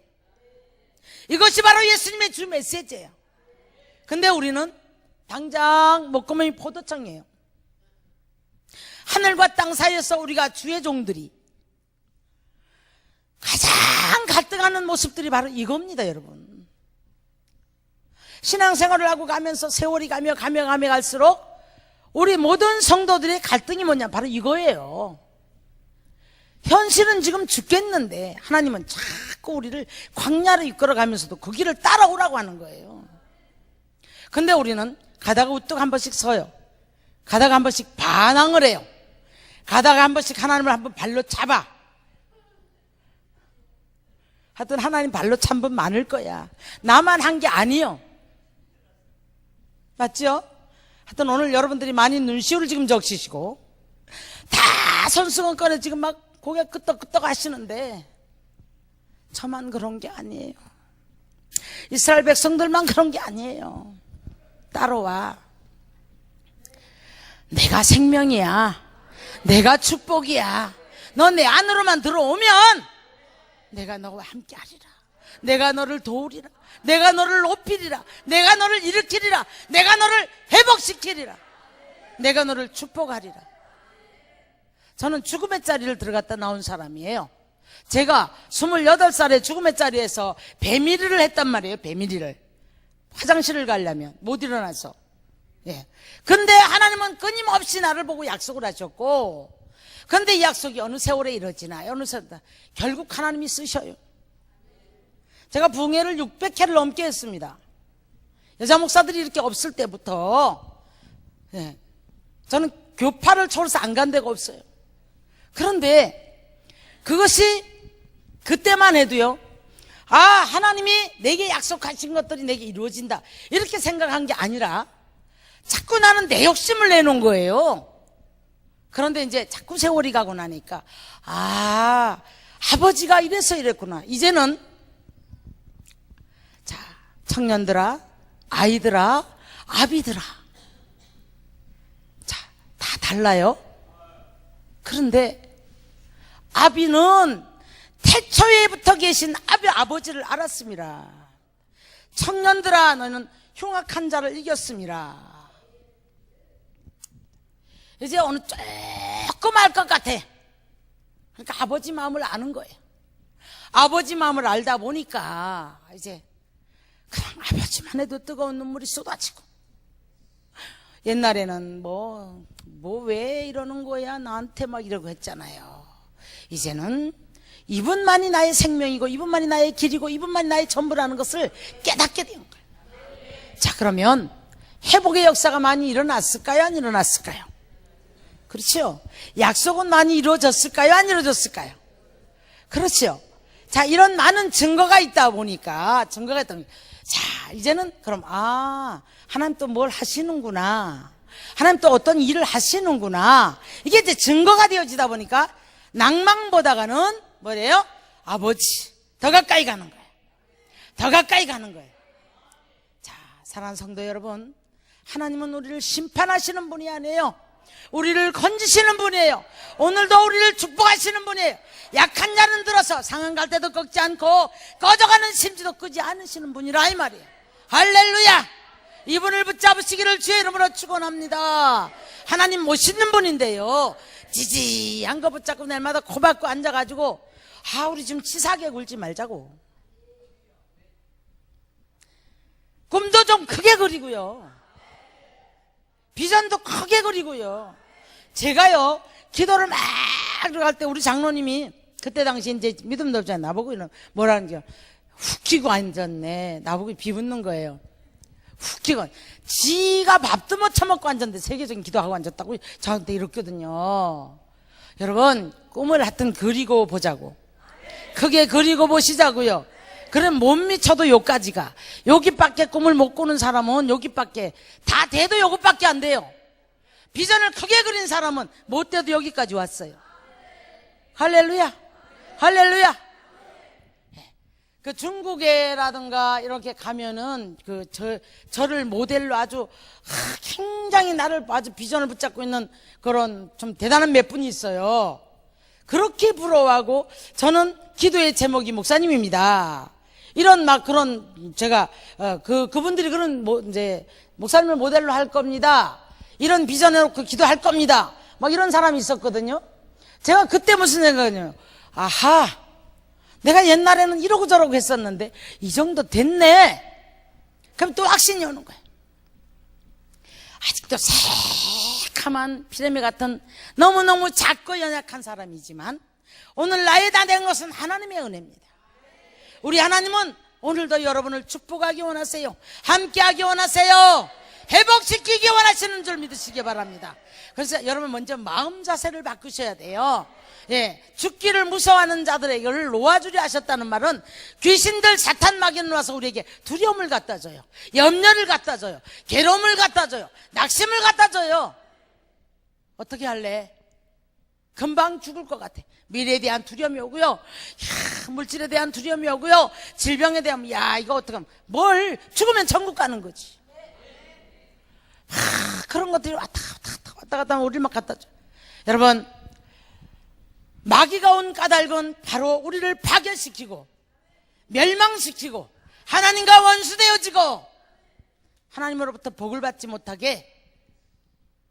이것이 바로 예수님의 주 메시지예요. 근데 우리는 당장 목구멍이 포도청이에요. 하늘과 땅 사이에서 우리가 주의 종들이 가장 갈등하는 모습들이 바로 이겁니다, 여러분. 신앙생활을 하고 가면서 세월이 가며 갈수록 우리 모든 성도들의 갈등이 뭐냐, 바로 이거예요. 현실은 지금 죽겠는데 하나님은 자꾸 우리를 광야로 이끌어가면서도 그 길을 따라오라고 하는 거예요. 근데 우리는 가다가 우뚝 한 번씩 서요. 가다가 한 번씩 반항을 해요. 가다가 한 번씩 하나님을 한번 발로 잡아. 하여튼 하나님 발로 찬 분 많을 거야. 나만 한 게 아니요. 맞죠? 하여튼 오늘 여러분들이 많이 눈시울을 지금 적시시고 다 손수건 꺼내 지금 막 고개 끄떡끄떡 하시는데 저만 그런 게 아니에요. 이스라엘 백성들만 그런 게 아니에요. 따라와. 내가 생명이야. 내가 축복이야. 너 내 안으로만 들어오면 내가 너와 함께 하리라. 내가 너를 도우리라. 내가 너를 높이리라. 내가 너를 일으키리라. 내가 너를 회복시키리라. 내가 너를 축복하리라. 저는 죽음의 자리를 들어갔다 나온 사람이에요. 제가 28살에 죽음의 자리에서 배밀이를 했단 말이에요. 배밀이를. 화장실을 가려면 못 일어나서. 예. 근데 하나님은 끊임없이 나를 보고 약속을 하셨고, 근데 이 약속이 어느 세월에 이루어지나, 어느 세월에 결국 하나님이 쓰셔요. 제가 부흥회를 600회를 넘게 했습니다. 여자 목사들이 이렇게 없을 때부터, 예. 저는 교파를 초월해서 안 간 데가 없어요. 그런데 그것이 그때만 해도요, 아, 하나님이 내게 약속하신 것들이 내게 이루어진다, 이렇게 생각한 게 아니라 자꾸 나는 내 욕심을 내놓은 거예요. 그런데 이제 자꾸 세월이 가고 나니까 아버지가 이래서 이랬구나. 이제는 자, 청년들아, 아이들아, 아비들아, 자, 다 달라요. 그런데 아비는 태초에부터 계신 아버지를 알았습니다. 청년들아, 너는 흉악한 자를 이겼습니다. 이제 어느 조금 알 것 같아. 그러니까 아버지 마음을 아는 거예요. 아버지 마음을 알다 보니까 이제 그냥 아버지만 해도 뜨거운 눈물이 쏟아지고, 옛날에는 뭐 왜 이러는 거야 나한테 막 이러고 했잖아요. 이제는 이분만이 나의 생명이고 이분만이 나의 길이고 이분만이 나의 전부라는 것을 깨닫게 된 거예요. 자, 그러면 회복의 역사가 많이 일어났을까요? 안 일어났을까요? 그렇죠. 약속은 많이 이루어졌을까요? 안 이루어졌을까요? 그렇죠. 자, 이런 많은 증거가 있다 보니까, 자, 이제는 그럼 하나님 또 뭘 하시는구나, 하나님 또 어떤 일을 하시는구나, 이게 이제 증거가 되어지다 보니까 낭망보다가는 뭐래요? 아버지 더 가까이 가는 거예요. 더 가까이 가는 거예요. 자, 사랑하는 성도 여러분, 하나님은 우리를 심판하시는 분이 아니에요. 우리를 건지시는 분이에요. 오늘도 우리를 축복하시는 분이에요. 약한 자는 들어서 상한 갈 때도 꺾지 않고 꺼져가는 심지도 끄지 않으시는 분이라 이 말이에요. 할렐루야. 이분을 붙잡으시기를 주의 이름으로 축원합니다. 하나님 모시는 분인데요, 지지한 거 붙잡고 날마다 코박고 앉아가지고 우리 좀 치사하게 굴지 말자고. 꿈도 좀 크게 그리고요, 비전도 크게 그리고요. 제가요, 기도를 막 들어갈 때 우리 장로님이 그때 당시 이제 믿음도 없잖아요. 나보고 뭐라는 게 훅 키고 앉았네. 나보고 비웃는 거예요. 훅 키고. 지가 밥도 못 처먹고 앉았는데 세계적인 기도하고 앉았다고 저한테 이랬거든요. 여러분, 꿈을 하여튼 그리고 보자고. 크게 그리고 보시자고요. 그럼 못 미쳐도 여기까지가. 여기밖에 꿈을 못 꾸는 사람은 여기밖에, 다 돼도 여기밖에 안 돼요. 비전을 크게 그린 사람은 못 돼도 여기까지 왔어요. 할렐루야. 할렐루야. 그 중국에라든가 이렇게 가면은 저를 모델로 아주 굉장히 나를 아주 비전을 붙잡고 있는 그런 좀 대단한 몇 분이 있어요. 그렇게 부러워하고, 저는 기도의 제목이 목사님입니다. 이런 그런 제가 그분들이 그런 이제 목사님을 모델로 할 겁니다. 이런 비전 해놓고 기도할 겁니다. 이런 사람이 있었거든요. 제가 그때 무슨 생각이냐면, 내가 옛날에는 이러고 저러고 했었는데 이 정도 됐네. 그럼 또 확신이 오는 거예요. 아직도 새카만 피레미 같은 너무너무 작고 연약한 사람이지만 오늘 나에 다 된 것은 하나님의 은혜입니다. 우리 하나님은 오늘도 여러분을 축복하기 원하세요. 함께하기 원하세요. 회복시키기 원하시는 줄 믿으시기 바랍니다. 그래서 여러분 먼저 마음 자세를 바꾸셔야 돼요. 죽기를 무서워하는 자들에게를 놓아주려 하셨다는 말은 귀신들 사탄 마귀는 와서 우리에게 두려움을 갖다 줘요. 염려를 갖다 줘요. 괴로움을 갖다 줘요. 낙심을 갖다 줘요. 어떻게 할래? 금방 죽을 것 같아. 미래에 대한 두려움이 오고요, 물질에 대한 두려움이 오고요, 질병에 대한 이거 어떡하면, 뭘 죽으면 천국 가는 거지. 그런 것들이 왔다 갔다 하면 우리를 막 갖다 줘. 여러분, 마귀가 온 까닭은 바로 우리를 파괴시키고 멸망시키고 하나님과 원수되어지고 하나님으로부터 복을 받지 못하게,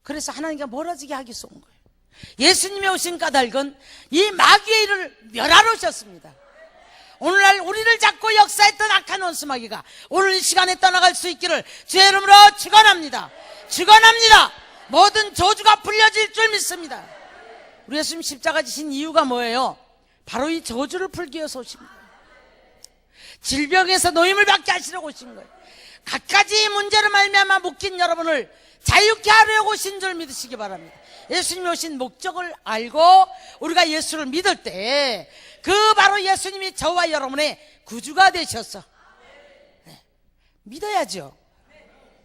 그래서 하나님과 멀어지게 하기 위해서 온 거예요. 예수님이 오신 까닭은 이 마귀의 일을 멸하러 오셨습니다. 오늘날 우리를 잡고 역사했던 악한 원수마귀가 오늘 이 시간에 떠나갈 수 있기를 주의 이름으로 축원합니다. 축원합니다. 모든 저주가 풀려질 줄 믿습니다. 우리 예수님 십자가 지신 이유가 뭐예요? 바로 이 저주를 풀기 위해서 오신 거예요. 질병에서 노임을 받게 하시려고 오신 거예요. 갖가지 문제로 말미암아 묶인 여러분을 자유케 하려고 오신 줄 믿으시기 바랍니다. 예수님이 오신 목적을 알고 우리가 예수를 믿을 때 그 바로 예수님이 저와 여러분의 구주가 되셨어. 믿어야죠.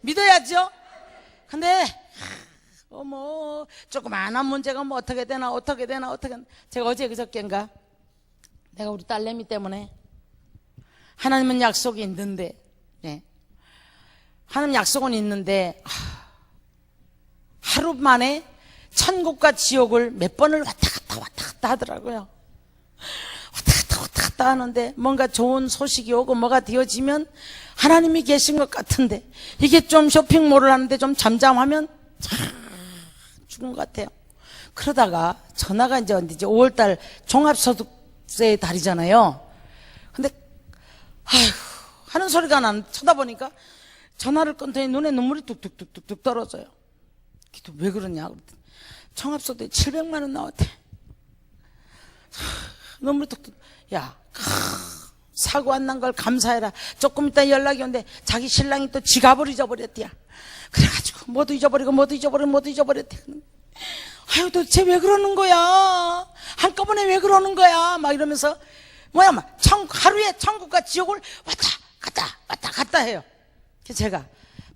믿어야죠. 근데 조그마한 문제가 뭐 어떻게 되나. 제가 어제 그저께인가 내가 우리 딸내미 때문에 하나님은 약속이 있는데, 하나님 약속은 있는데 하루 만에 천국과 지옥을 몇 번을 왔다 갔다 하더라고요. 왔다 갔다 하는데 뭔가 좋은 소식이 오고 뭐가 되어지면 하나님이 계신 것 같은데, 이게 좀 쇼핑몰을 하는데 좀 잠잠하면 죽은 것 같아요. 그러다가 전화가 이제 5월달 종합소득세 달이잖아요. 근데 하는 소리가 난 쳐다보니까 전화를 끊더니 눈에 눈물이 뚝뚝뚝뚝 떨어져요. 왜 그러냐 그랬더니 종합소득 700만 원 나왔대. 눈물이 뚝뚝. 야, 사고 안 난 걸 감사해라. 조금 있다 연락이 오는데 자기 신랑이 또 지갑을 잊어버렸대야. 그래가지고 모두 잊어버렸대. 아유, 도대체 왜 그러는 거야? 한꺼번에 왜 그러는 거야? 막 이러면서 하루에 천국과 지옥을 왔다 갔다 해요. 그래서 제가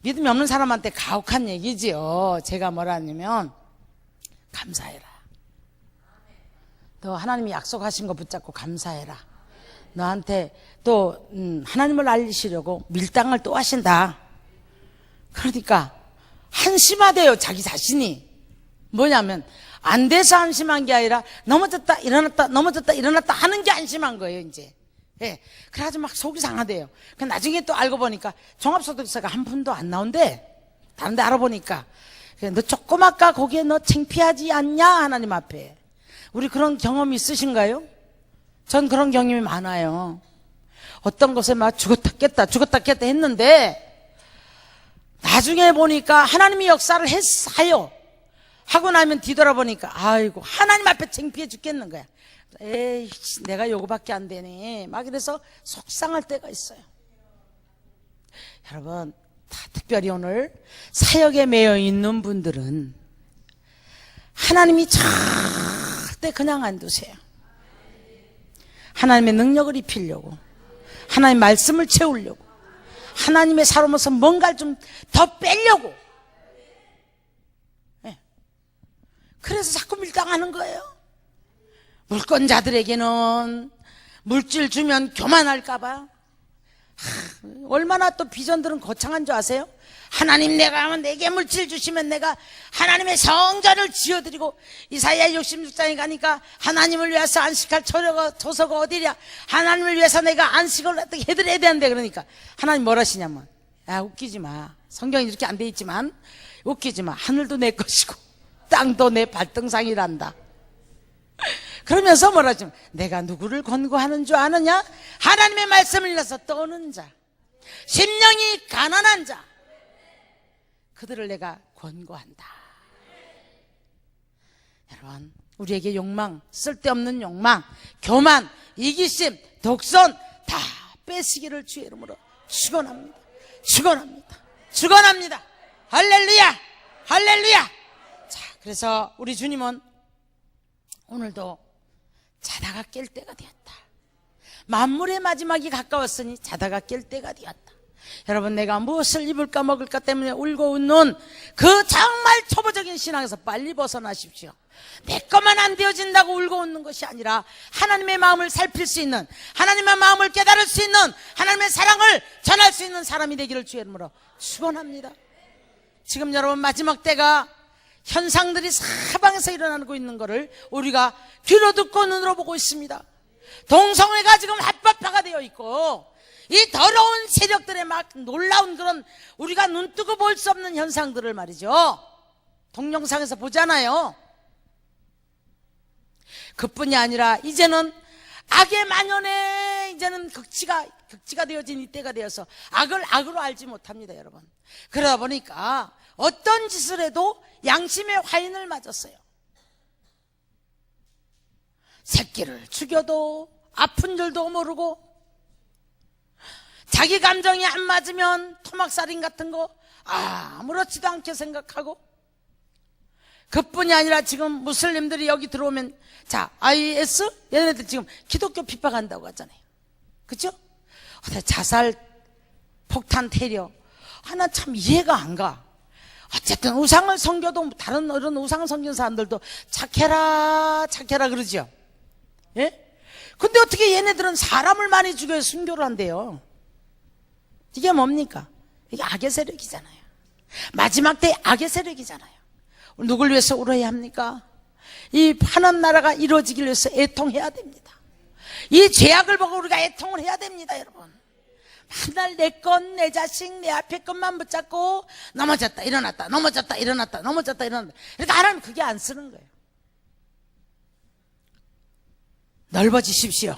믿음이 없는 사람한테 가혹한 얘기지요. 제가 뭐라 하냐면, 감사해라. 너 하나님이 약속하신 거 붙잡고 감사해라. 너한테 또 하나님을 알리시려고 밀당을 또 하신다. 그러니까 한심하대요, 자기 자신이. 뭐냐면 안 돼서 한심한 게 아니라 넘어졌다 일어났다 하는 게 한심한 거예요, 이제. 그래가지고 막 속이 상하대요. 나중에 또 알고 보니까 종합소득세가 한 푼도 안 나온대. 다른 데 알아보니까. 너 조그맣까 거기에 너 창피하지 않냐, 하나님 앞에. 우리 그런 경험이 있으신가요? 전 그런 경험이 많아요. 어떤 곳에 막 죽었다 깼다 했는데 나중에 보니까 하나님이 역사를 했어요. 하고 나면 뒤돌아보니까 아이고, 하나님 앞에 창피해 죽겠는 거야. 에이, 내가 요거밖에 안 되네. 막 이래서 속상할 때가 있어요. 여러분, 특별히 오늘 사역에 매여 있는 분들은 하나님이 절대 그냥 안 두세요. 하나님의 능력을 입히려고, 하나님의 말씀을 채우려고, 하나님의 사람으로서 뭔가를 좀 더 빼려고. 그래서 자꾸 밀당하는 거예요. 물권자들에게는 물질 주면 교만할까봐. 얼마나 또 비전들은 거창한 줄 아세요? 하나님, 내게 물질 주시면 내가 하나님의 성전을 지어드리고, 이사야 66장에 가니까 하나님을 위해서 안식할 초소가 어디랴, 하나님을 위해서 내가 안식을 어떻게 해드려야 되는데, 그러니까 하나님 뭘 하시냐면, 야, 웃기지 마. 성경이 이렇게 안 돼 있지만 웃기지 마. 하늘도 내 것이고 땅도 내 발등상이란다. 그러면서 뭐라 하지? 내가 누구를 권고하는 줄 아느냐? 하나님의 말씀을 잃어서 떠는 자, 심령이 가난한 자, 그들을 내가 권고한다. 여러분, 우리에게 욕망, 쓸데없는 욕망, 교만, 이기심, 독선 다 뺏으기를 주의 이름으로 축원합니다. 할렐루야. 자, 그래서 우리 주님은 오늘도 자다가 깰 때가 되었다. 만물의 마지막이 가까웠으니 자다가 깰 때가 되었다. 여러분, 내가 무엇을 입을까 먹을까 때문에 울고 웃는 그 정말 초보적인 신앙에서 빨리 벗어나십시오. 내 것만 안 되어진다고 울고 웃는 것이 아니라 하나님의 마음을 살필 수 있는, 하나님의 마음을 깨달을 수 있는, 하나님의 사랑을 전할 수 있는 사람이 되기를 주의 이름으로 축원합니다. 지금 여러분, 마지막 때가 현상들이 사방에서 일어나고 있는 것을 우리가 귀로 듣고 눈으로 보고 있습니다. 동성애가 지금 합법화가 되어 있고, 이 더러운 세력들의 막 놀라운 그런 우리가 눈 뜨고 볼 수 없는 현상들을 말이죠, 동영상에서 보잖아요. 그뿐이 아니라 이제는 악의 만연에 이제는 극치가 되어진 이때가 되어서 악을 악으로 알지 못합니다, 여러분. 그러다 보니까 어떤 짓을 해도 양심의 화인을 맞았어요. 새끼를 죽여도 아픈 줄도 모르고, 자기 감정이 안 맞으면 토막살인 같은 거 아무렇지도 않게 생각하고, 그뿐이 아니라 지금 무슬림들이 여기 들어오면, 자, IS 얘네들 지금 기독교 핍박한다고 하잖아요. 그죠? 자살 폭탄 테러, 나 참 이해가 안 가. 어쨌든 우상을 섬겨도 다른 어른 우상을 섬기는 사람들도 착해라 착해라 그러죠. 예? 근데 어떻게 얘네들은 사람을 많이 죽여서 순교를 한대요? 이게 뭡니까? 이게 악의 세력이잖아요. 마지막 때 악의 세력이잖아요. 누굴 위해서 울어야 합니까? 이 하나님 나라가 이루어지기 위해서 애통해야 됩니다. 이 죄악을 보고 우리가 애통을 해야 됩니다, 여러분. 맨날 내 것, 내 자식, 내 앞에 것만 붙잡고 넘어졌다 일어났다 넘어졌다 일어났다 넘어졌다 일어났다. 그러니까 하나님 그게 안 쓰는 거예요. 넓어지십시오.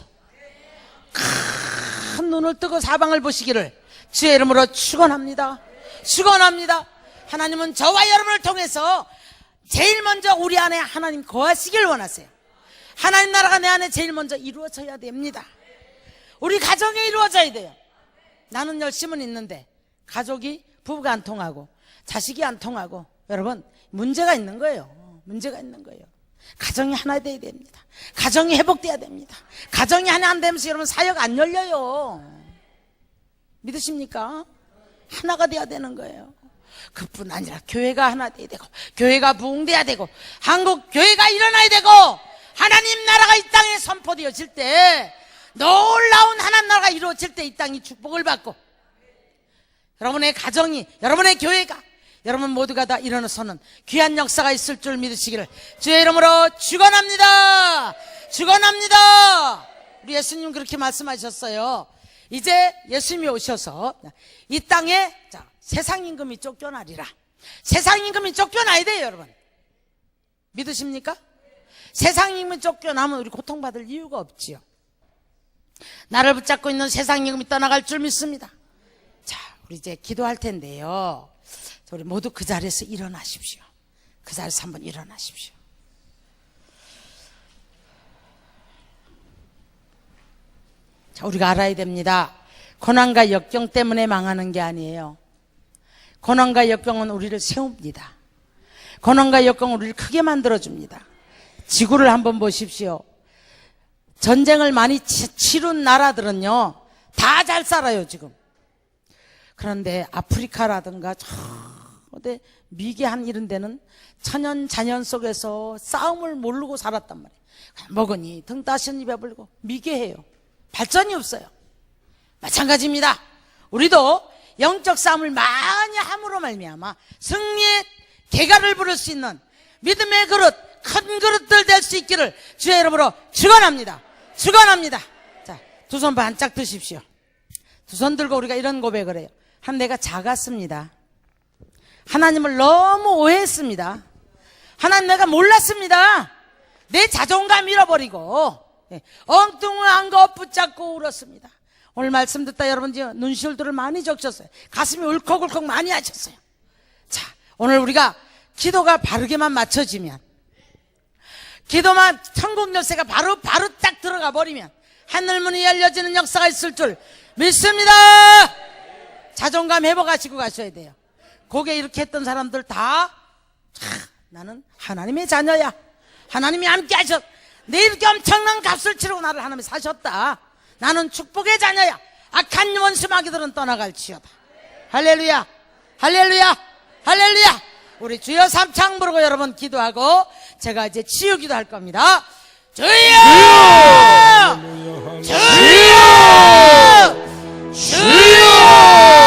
큰 눈을 뜨고 사방을 보시기를 주의 이름으로 축원합니다. 축원합니다. 하나님은 저와 여러분을 통해서 제일 먼저 우리 안에 하나님 거하시길 원하세요. 하나님 나라가 내 안에 제일 먼저 이루어져야 됩니다. 우리 가정에 이루어져야 돼요. 나는 열심은 있는데 가족이 부부가 안 통하고 자식이 안 통하고 여러분 문제가 있는 거예요. 문제가 있는 거예요. 가정이 하나 돼야 됩니다. 가정이 회복돼야 됩니다. 가정이 하나 안 되면서 여러분 사역 안 열려요. 믿으십니까? 하나가 돼야 되는 거예요. 그뿐 아니라 교회가 하나 돼야 되고 교회가 부흥돼야 되고 한국 교회가 일어나야 되고 하나님 나라가 이 땅에 선포되어질 때 놀라운 하나님 나라가 이루어질 때 이 땅이 축복을 받고 여러분의 가정이 여러분의 교회가 여러분 모두가 다 일어나서는 귀한 역사가 있을 줄 믿으시기를 주의 이름으로 축원합니다. 축원합니다. 우리 예수님 그렇게 말씀하셨어요. 이제 예수님이 오셔서 이 땅에 세상 임금이 쫓겨나리라. 세상 임금이 쫓겨나야 돼요, 여러분. 믿으십니까? 세상 임금이 쫓겨나면 우리 고통받을 이유가 없지요. 나를 붙잡고 있는 세상 임금이 떠나갈 줄 믿습니다. 자, 우리 이제 기도할 텐데요. 우리 모두 그 자리에서 일어나십시오. 그 자리에서 한번 일어나십시오. 자, 우리가 알아야 됩니다. 고난과 역경 때문에 망하는 게 아니에요. 고난과 역경은 우리를 세웁니다. 고난과 역경은 우리를 크게 만들어줍니다. 지구를 한번 보십시오. 전쟁을 많이 치룬 나라들은요 다 잘 살아요 지금. 그런데 아프리카라든가 어디 미개 한 이런 데는 천연 자연 속에서 싸움을 모르고 살았단 말이에요. 먹으니 등 따시니 배불고 미개해요. 발전이 없어요. 마찬가지입니다. 우리도 영적 싸움을 많이 함으로 말미암아 승리의 개가를 부를 수 있는 믿음의 그릇, 큰 그릇들 될 수 있기를 주의 이름으로 축원합니다. 축원합니다. 자, 두 손 반짝 드십시오. 두 손 들고 우리가 이런 고백을 해요. 내가 작았습니다. 하나님을 너무 오해했습니다. 하나님 내가 몰랐습니다. 내 자존감 잃어버리고 엉뚱한 거 붙잡고 울었습니다. 오늘 말씀 듣다 여러분 눈시울들을 많이 적셨어요. 가슴이 울컥울컥 많이 하셨어요. 자, 오늘 우리가 기도가 바르게만 맞춰지면, 기도만 천국 열쇠가 바로 딱 들어가 버리면 하늘문이 열려지는 역사가 있을 줄 믿습니다. 자존감 회복하시고 가셔야 돼요. 고개 이렇게 했던 사람들 다 나는 하나님의 자녀야. 하나님이 함께 하셨. 내 이렇게 엄청난 값을 치르고 나를 하나님이 사셨다. 나는 축복의 자녀야. 악한 원수 마귀들은 떠나갈지어다. 할렐루야, 할렐루야, 할렐루야. 우리 주여 삼창 부르고 여러분 기도하고 제가 이제 치유기도 할 겁니다. 주여, 주여, 주여, 주여.